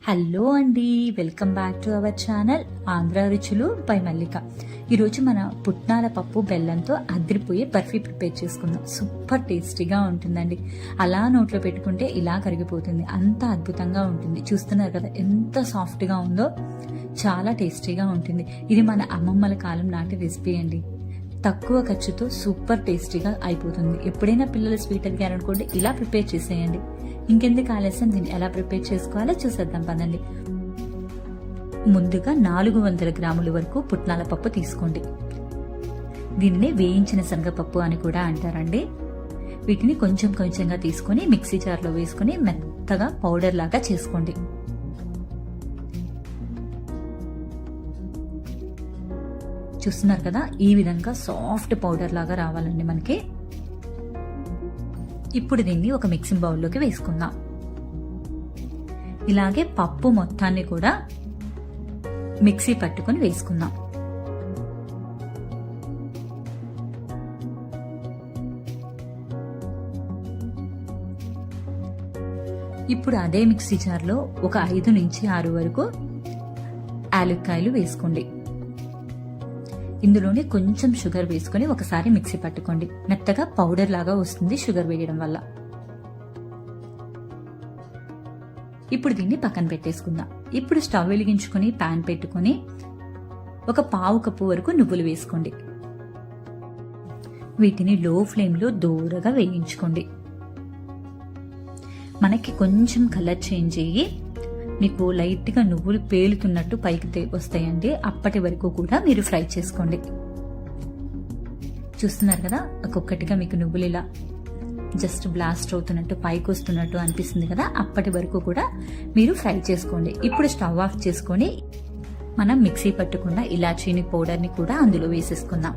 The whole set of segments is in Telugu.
హలో అండి, welcome back to our channel Andhra రుచులు బై మల్లిక. ఈరోజు మన పుట్నాల పప్పు బెల్లంతో అదిరిపోయే బర్ఫీ ప్రిపేర్ చేసుకుందాం. సూపర్ టేస్టీగా ఉంటుందండి. అలా నోట్లో పెట్టుకుంటే ఇలా కరిగిపోతుంది, అంత అద్భుతంగా ఉంటుంది. చూస్తున్నారు కదా ఎంత సాఫ్ట్గా ఉందో, చాలా టేస్టీగా ఉంటుంది. ఇది మన అమ్మమ్మల కాలం నాటి రెసిపీ అండి. తక్కువ ఖర్చుతో సూపర్ టేస్టీగా అయిపోతుంది. ఎప్పుడైనా పిల్లలు స్వీట్ అడిగారనుకోండి, ఇలా ప్రిపేర్ చేసేయండి. ఇంకెందుకు ఆలస్యం, దీన్ని ఎలా ప్రిపేర్ చేసుకోవాలో చూసేద్దాం పదండి. ముందుగా 400 గ్రాముల వరకు పుట్నాల పప్పు తీసుకోండి. దీనిని వేయించిన శనగపప్పు అని కూడా అంటారండి. వీటిని కొంచెం కొంచెంగా తీసుకొని మిక్సీ జార్లో వేసుకుని మెత్తగా పౌడర్ లాగా చేసుకోండి. చూస్తున్నారు కదా, ఈ విధంగా సాఫ్ట్ పౌడర్ లాగా రావాలండి మనకి. ఇప్పుడు దీన్ని ఒక మిక్సింగ్ బౌల్లోకి వేసుకుందాం. ఇలాగే పప్పు మొత్తాన్ని కూడా మిక్సీ పట్టుకొని వేసుకుందాం. ఇప్పుడు అదే మిక్సీ జార్లో ఒక 5 నుంచి 6 వరకు యాలక్కాయలు వేసుకోండి. ఇందులోనే కొంచెం షుగర్ వేసుకుని ఒకసారి మిక్సీ పట్టుకోండి. మెత్తగా పౌడర్ లాగా వస్తుంది షుగర్ వేయడం వల్ల. ఇప్పుడు దీన్ని పక్కన పెట్టేసుకుందాం. ఇప్పుడు స్టవ్ వెలిగించుకుని పాన్ పెట్టుకుని ఒక పావు కప్పు వరకు నువ్వులు వేసుకోండి. వీటిని లో ఫ్లేమ్లో దూరగా వేయించుకోండి. మనకి కొంచెం కలర్ చేంజ్ అయ్యి మీకు లైట్ గా నువ్వులు పేలుతున్నట్టు పైకి వస్తాయండి. అప్పటి వరకు కూడా మీరు ఫ్రై చేసుకోండి. చూస్తున్నారు కదా, ఒక్కొక్కటిగా మీకు నువ్వులు ఇలా జస్ట్ బ్లాస్ట్ అవుతున్నట్టు పైకి వస్తున్నట్టు అనిపిస్తుంది కదా, అప్పటి వరకు కూడా మీరు ఫ్రై చేసుకోండి. ఇప్పుడు స్టవ్ ఆఫ్ చేసుకొని మనం మిక్సీ పట్టుకున్న ఇలాచీని పౌడర్ని కూడా అందులో వేసేసుకుందాం.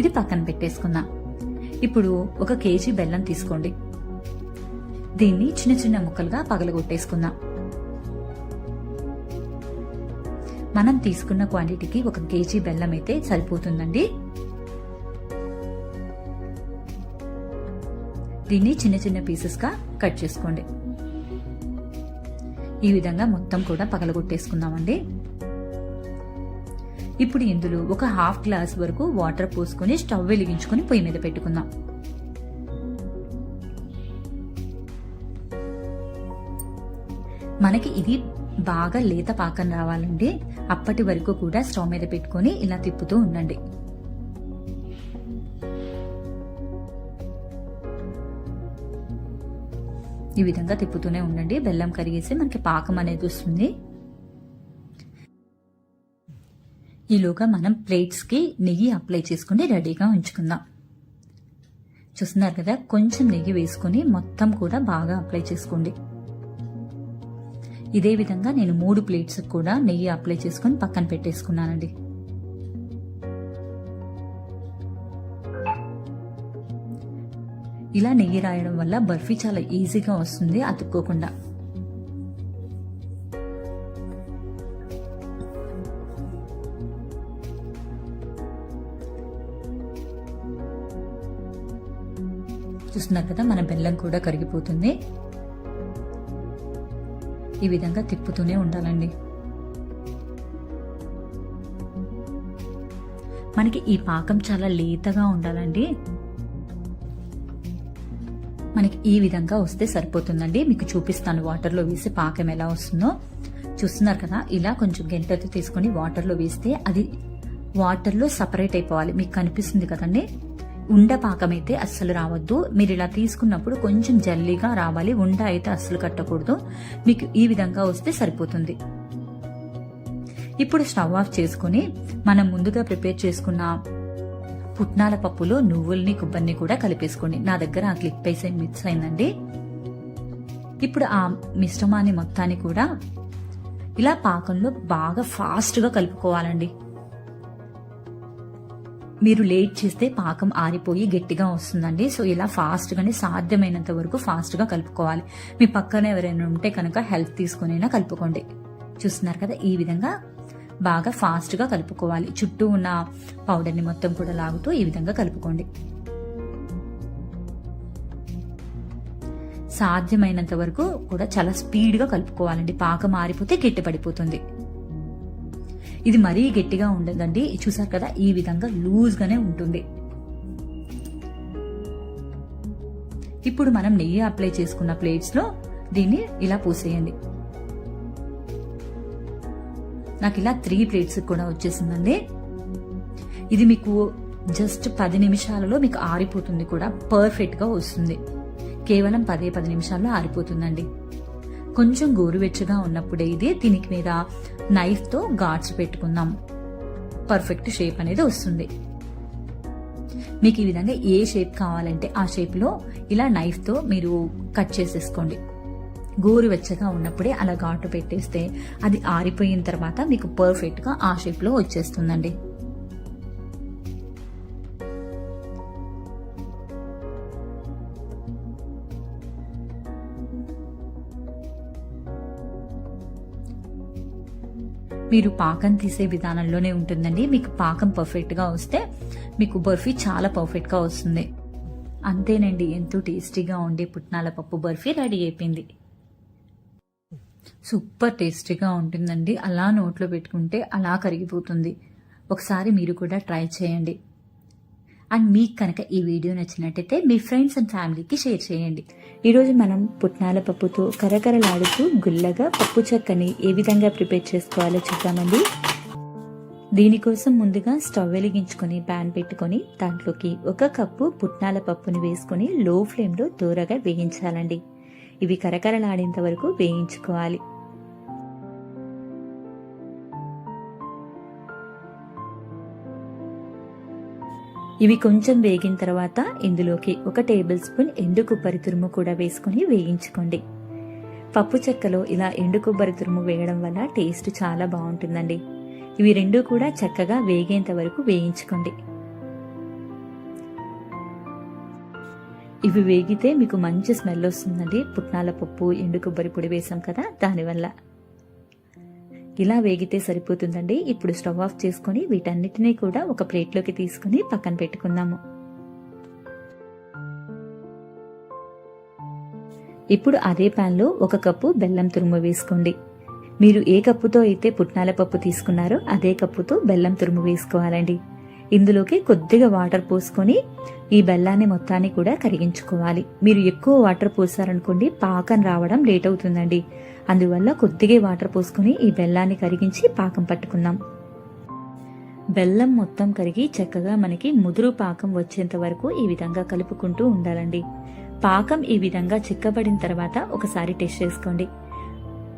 ఇది పక్కన పెట్టేసుకుందాం. ఇప్పుడు 1 కేజీ బెల్లం తీసుకోండి. దీన్ని చిన్న చిన్న ముక్కలుగా పగలగొట్టేసుకుందాం. మనం తీసుకున్న క్వాంటిటీకి 1 కేజీ బెల్లం అయితే సరిపోతుందండి. దీన్ని చిన్న చిన్న పీసెస్ గా కట్ చేసుకోండి. ఈ విధంగా మొత్తం కూడా పగలగొట్టేసుకుందామండి. ఇప్పుడు ఇందులో ఒక ½ గ్లాస్ వరకు వాటర్ పోసుకొని స్టవ్ వెలిగించుకొని పొయ్యి మీద పెట్టుకుందాం. మనకి ఇది బాగా లేత పాకం రావాలండి. అప్పటి వరకు కూడా స్టవ్ మీద పెట్టుకొని ఇలా తిప్పుతూ ఉండండి. ఈ విధంగా తిప్పుతూనే ఉండండి. బెల్లం కరిగేసి మనకి పాకం అనేది వస్తుంది. ఈలోగా మనం ప్లేట్స్ కి నెయ్యి అప్లై చేసుకుని రెడీగా ఉంచుకుందాం. చూస్తున్నారు కదా, కొంచెం నెయ్యి వేసుకుని మొత్తం కూడా బాగా అప్లై చేసుకోండి. ఇదే విధంగా నేను 3 ప్లేట్స్ కూడా నెయ్యి అప్లై చేసుకుని పక్కన పెట్టేసుకున్నానండి. ఇలా నెయ్యి రాయడం వల్ల బర్ఫీ చాలా ఈజీగా వస్తుంది, అతుక్కోకుండా. చూస్తున్నారు కదా, మన బెల్లం కూడా కరిగిపోతుంది. ఈ విధంగా తిప్పుతూనే ఉండాలండి. మనకి ఈ పాకం చాలా లేతగా ఉండాలండి. మనకి ఈ విధంగా వస్తే సరిపోతుందండి. మీకు చూపిస్తాను వాటర్లో వేసి పాకం ఎలా వస్తుందో. చూస్తున్నారు కదా, ఇలా కొంచెం గంటతో తీసుకొని వాటర్లో వేస్తే అది వాటర్లో సపరేట్ అయిపోవాలి. మీకు కనిపిస్తుంది కదండి. ఉండ పాకం అయితే అస్సలు రావద్దు. మీరు ఇలా తీసుకున్నప్పుడు కొంచెం జల్లీగా రావాలి. ఉండ అయితే అస్సలు కట్టకూడదు. మీకు ఈ విధంగా వస్తే సరిపోతుంది. ఇప్పుడు స్టవ్ ఆఫ్ చేసుకుని మనం ముందుగా ప్రిపేర్ చేసుకున్న పుట్నాల పప్పులో నువ్వుల్ని కొబ్బరిని కూడా కలిపేసుకోండి. నా దగ్గర ఆ క్లిప్ వేసి మిక్స్ అయిందండి. ఇప్పుడు ఆ మిశ్రమాన్ని మొత్తాన్ని కూడా ఇలా పాకంలో బాగా ఫాస్ట్ గా కలుపుకోవాలండి. మీరు లేట్ చేస్తే పాకం ఆరిపోయి గట్టిగా వస్తుందండి. సో ఇలా ఫాస్ట్ గానే సాధ్యమైనంత వరకు ఫాస్ట్ గా కలుపుకోవాలి. మీ పక్కన ఎవరైనా ఉంటే కనుక హెల్ప్ తీసుకునైనా కలుపుకోండి. చూస్తున్నారు కదా, ఈ విధంగా బాగా ఫాస్ట్ గా కలుపుకోవాలి. చుట్టూ ఉన్న పౌడర్ ని మొత్తం కూడా లాగుతూ ఈ విధంగా కలుపుకోండి. సాధ్యమైనంత వరకు కూడా చాలా స్పీడ్గా కలుపుకోవాలండి. పాకం ఆరిపోతే గట్టిపడిపోతుంది. ఇది మరీ గట్టిగా ఉండదండి. చూసారు కదా, ఈ విధంగా లూజ్గానే ఉంటుంది. ఇప్పుడు మనం నెయ్యి అప్లై చేసుకున్న ప్లేట్స్ లో దీన్ని ఇలా పోసేయండి. నాకు ఇలా 3 ప్లేట్స్ కూడా వచ్చేసిందండి. ఇది మీకు జస్ట్ 10 నిమిషాలలో మీకు ఆరిపోతుంది కూడా, పర్ఫెక్ట్ గా వస్తుంది. కేవలం 10 నిమిషాల్లో ఆరిపోతుందండి. కొంచెం గోరువెచ్చగా ఉన్నప్పుడే ఇది దీనికి మీద నైఫ్ తో ఘాట్స్ పెట్టుకుందాం. పర్ఫెక్ట్ షేప్ అనేది వస్తుంది. మీకు ఈ విధంగా ఏ షేప్ కావాలంటే ఆ షేప్ లో ఇలా నైఫ్ తో మీరు కట్ చేసేసుకోండి. గోరువెచ్చగా ఉన్నప్పుడే అలా ఘాటు పెట్టేస్తే అది ఆరిపోయిన తర్వాత మీకు పర్ఫెక్ట్ గా ఆ షేప్ లో వచ్చేస్తుందండి. మీరు పాకం తీసే విధానంలోనే ఉంటుందండి. మీకు పాకం పర్ఫెక్ట్ గా వస్తే మీకు బర్ఫీ చాలా పర్ఫెక్ట్ గా వస్తుంది. అంతేనండి, ఎంతో టేస్టీగా ఉండే పుట్నాల పప్పు బర్ఫీ రెడీ అయిపోయింది. సూపర్ టేస్టీగా ఉంటుందండి. అలా నోట్లో పెట్టుకుంటే అలా కరిగిపోతుంది. ఒకసారి మీరు కూడా ట్రై చేయండి. అండ్ మీకు కనుక ఈ వీడియో నచ్చినట్టయితే మీ ఫ్రెండ్స్ అండ్ ఫ్యామిలీకి షేర్ చేయండి. ఈరోజు మనం పుట్నాల పప్పుతో కరకరలాడుతూ గుల్లగా పప్పు చెక్కని ఏ విధంగా ప్రిపేర్ చేసుకోవాలో చూద్దామండి. దీనికోసం ముందుగా స్టవ్ వెలిగించుకొని ప్యాన్ పెట్టుకొని దాంట్లోకి 1 కప్పు పుట్నాల పప్పుని వేసుకొని లో ఫ్లేమ్లో దూరగా వేయించాలండి. ఇవి కరకరలాడేంత వరకు వేయించుకోవాలి. ఇవి కొంచెం వేగిన తర్వాత ఇందులోకి 1 టేబుల్ స్పూన్ ఎండు కొబ్బరి తురుము కూడా వేసుకొని వేయించుకోండి. పప్పు చెక్కలో ఇలా ఎండు కొబ్బరి తురుము వేయడం వల్ల టేస్ట్ చాలా బాగుంటుందండి. ఇవి రెండు కూడా చక్కగా వేగేంత వరకు వేయించుకోండి. ఇవి వేగితే మీకు మంచి స్మెల్ వస్తుందండి. పుట్నాల పప్పు ఎండు కొబ్బరి పొడి వేసాం కదా, దానివల్ల. ఇలా వేగితే సరిపోతుందండి. ఇప్పుడు స్టవ్ ఆఫ్ చేసుకొని వీటన్నిటినీ కూడా ఒక ప్లేట్లోకి తీసుకుని పక్కన పెట్టుకుందాము. ఇప్పుడు అదే పాన్ లో 1 కప్పు బెల్లం తురుము వేసుకోండి. మీరు ఏ కప్పుతో అయితే పుట్నాల పప్పు తీసుకున్నారో అదే కప్పుతో బెల్లం తురుము వేసుకోవాలండి. ఇందులోకి కొద్దిగా వాటర్ పోసుకొని ఈ బెల్లాన్ని మొత్తాన్ని కూడా కరిగించుకోవాలి. మీరు ఎక్కువ వాటర్ పోసారనుకోండి పాకం రావడం లేట్ అవుతుందండి. అందువల్ల కొద్దిగా వాటర్ పోసుకొని ఈ బెల్లాన్ని కరిగించి పాకం పట్టుకుందాం. బెల్లం మొత్తం కరిగి చక్కగా మనకి ముదురు పాకం వచ్చేంత వరకు ఈ విధంగా కలుపుకుంటూ ఉండాలండి. పాకం ఈ విధంగా చిక్కబడిన తర్వాత ఒకసారి టెస్ట్ చేసుకోండి.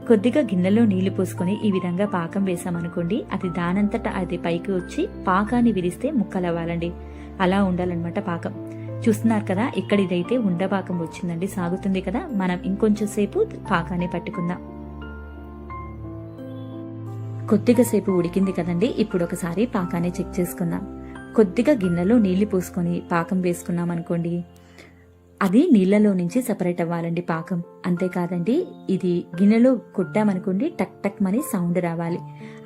కొద్దిగా గిన్నెలో నీళ్లు పోసుకొని ఈ విధంగా పాకం వేసామనుకోండి, అది దానంతటా అది పైకి వచ్చి పాకాన్ని విరిస్తే ముక్కలవ్వాలండి. అలా ఉండాలన్నమాట పాకం. చూస్తున్నారు కదా, ఇక్కడ ఇదైతే ఉండపాకం వచ్చిందండి, సాగుతుంది కదా. మనం ఇంకొంచెం సేపు పాకాన్ని పట్టుకుందాం. కొద్దిగా సేపు ఉడికింది కదండి. ఇప్పుడు ఒకసారి పాకాన్ని చెక్ చేసుకుందాం. కొద్దిగా గిన్నెలో నీళ్లు పోసుకొని పాకం వేసుకున్నాం అనుకోండి, అది నీళ్లలో నుంచి సెపరేట్ అవ్వాలండి పాకం. అంతేకాదండి, ఇది గిన్నెలో కొట్టామనుకోండి టక్ టక్ మని సౌండ్ రావాలి.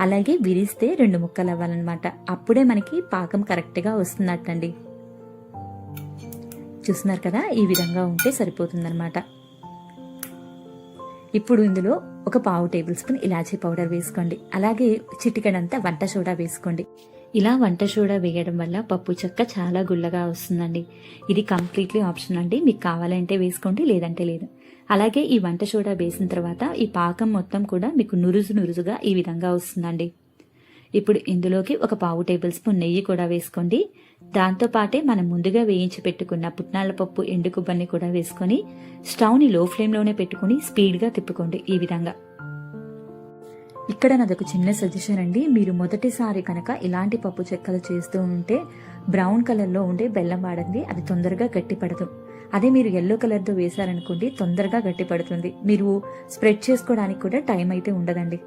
అలాగే విరిస్తే 2 ముక్కలు అవ్వాలన్నమాట. అప్పుడే మనకి పాకం కరెక్ట్ గా వస్తున్నట్టండి. చూస్తున్నారు కదా, ఈ విధంగా ఉంటే సరిపోతుందన్నమాట. ఇప్పుడు ఇందులో 1/4 టేబుల్ స్పూన్ ఇలాచీ పౌడర్ వేసుకోండి. అలాగే చిటికెడంతా వంట సోడా వేసుకోండి. ఇలా వంట సోడా వేయడం వల్ల పప్పు చెక్క చాలా గుల్లగా వస్తుందండి. ఇది కంప్లీట్లీ ఆప్షన్ అండి. మీకు కావాలంటే వేసుకోండి, లేదంటే లేదు. అలాగే ఈ వంట సోడా వేసిన తర్వాత ఈ పాకం మొత్తం కూడా మీకు నురుజుగా ఈ విధంగా వస్తుందండి. ఇప్పుడు ఇందులోకి 1/4 టేబుల్ స్పూన్ నెయ్యి కూడా వేసుకోండి. దాంతో పాటే మనం ముందుగా వేయించి పెట్టుకున్న పుట్నాల పప్పు ఎండు కొబ్బరిని కూడా వేసుకొని స్టవ్ని లో ఫ్లేమ్లోనే పెట్టుకుని స్పీడ్గా తిప్పుకోండి. ఈ విధంగా. ఇక్కడ నాదొక చిన్న సజెషన్ అండి. మీరు మొదటిసారి కనుక ఇలాంటి పప్పు చెక్కలు చేస్తూ ఉంటే బ్రౌన్ కలర్లో ఉండే బెల్లం వాడండి, అది తొందరగా గట్టిపడదు. అదే మీరు ఎల్లో కలర్తో వేశారనుకోండి తొందరగా గట్టిపడుతుంది. మీరు స్ప్రెడ్ చేసుకోవడానికి కూడా టైం అయితే ఉండదండి.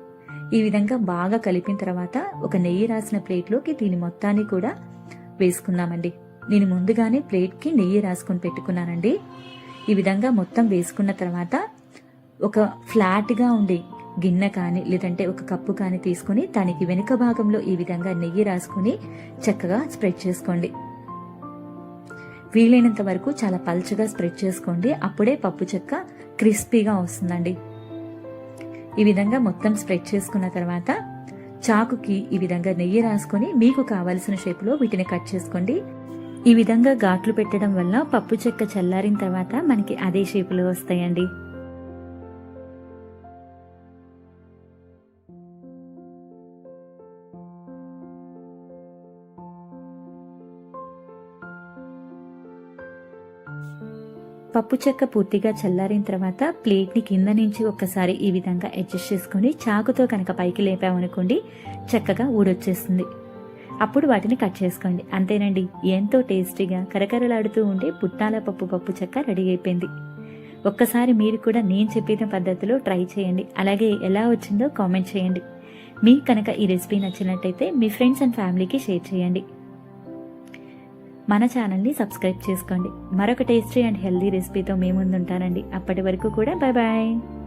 ఈ విధంగా బాగా కలిపిన తర్వాత ఒక నెయ్యి రాసిన ప్లేట్లోకి దీని మొత్తాన్ని కూడా వేసుకుందామండి. నేను ముందుగానే ప్లేట్కి నెయ్యి రాసుకొని పెట్టుకున్నానండి. ఈ విధంగా మొత్తం వేసుకున్న తర్వాత ఒక ఫ్లాట్గా ఉండే గిన్నె కానీ లేదంటే ఒక కప్పు కానీ తీసుకుని దానికి వెనుక భాగంలో ఈ విధంగా నెయ్యి రాసుకుని చక్కగా స్ప్రెడ్ చేసుకోండి. వీలైనంత వరకు చాలా పల్చగా స్ప్రెడ్ చేసుకోండి. అప్పుడే పప్పు చెక్క క్రిస్పీగా వస్తుందండి. ఈ విధంగా మొత్తం స్ప్రెడ్ చేసుకున్న తర్వాత చాకుకి ఈ విధంగా నెయ్యి రాసుకొని మీకు కావలసిన షేపులో వీటిని కట్ చేసుకోండి. ఈ విధంగా ఘాట్లు పెట్టడం వల్ల పప్పు చెక్క చల్లారిన తర్వాత మనకి అదే షేపులో వస్తాయండి. పప్పు చెక్క పూర్తిగా చల్లారిన తర్వాత ప్లేట్ని కింద నుంచి ఒక్కసారి ఈ విధంగా అడ్జస్ట్ చేసుకుని చాకుతో కనుక పైకి లేపామనుకోండి చక్కగా ఊడొచ్చేస్తుంది. అప్పుడు వాటిని కట్ చేసుకోండి. అంతేనండి, ఎంతో టేస్టీగా కరకరలాడుతూ ఉండే పుట్నాల పప్పు చెక్క రెడీ అయిపోయింది. ఒక్కసారి మీరు కూడా నేను చెప్పిన పద్ధతిలో ట్రై చేయండి. అలాగే ఎలా వచ్చిందో కామెంట్ చేయండి. మీకు కనుక ఈ రెసిపీ నచ్చినట్టయితే మీ ఫ్రెండ్స్ అండ్ ఫ్యామిలీకి షేర్ చేయండి. మన ఛానల్ని సబ్స్క్రైబ్ చేసుకోండి. మరొక టేస్టీ అండ్ హెల్దీ రెసిపీతో మీ ముందుంటానండి. అప్పటి వరకు కూడా బాయ్ బాయ్.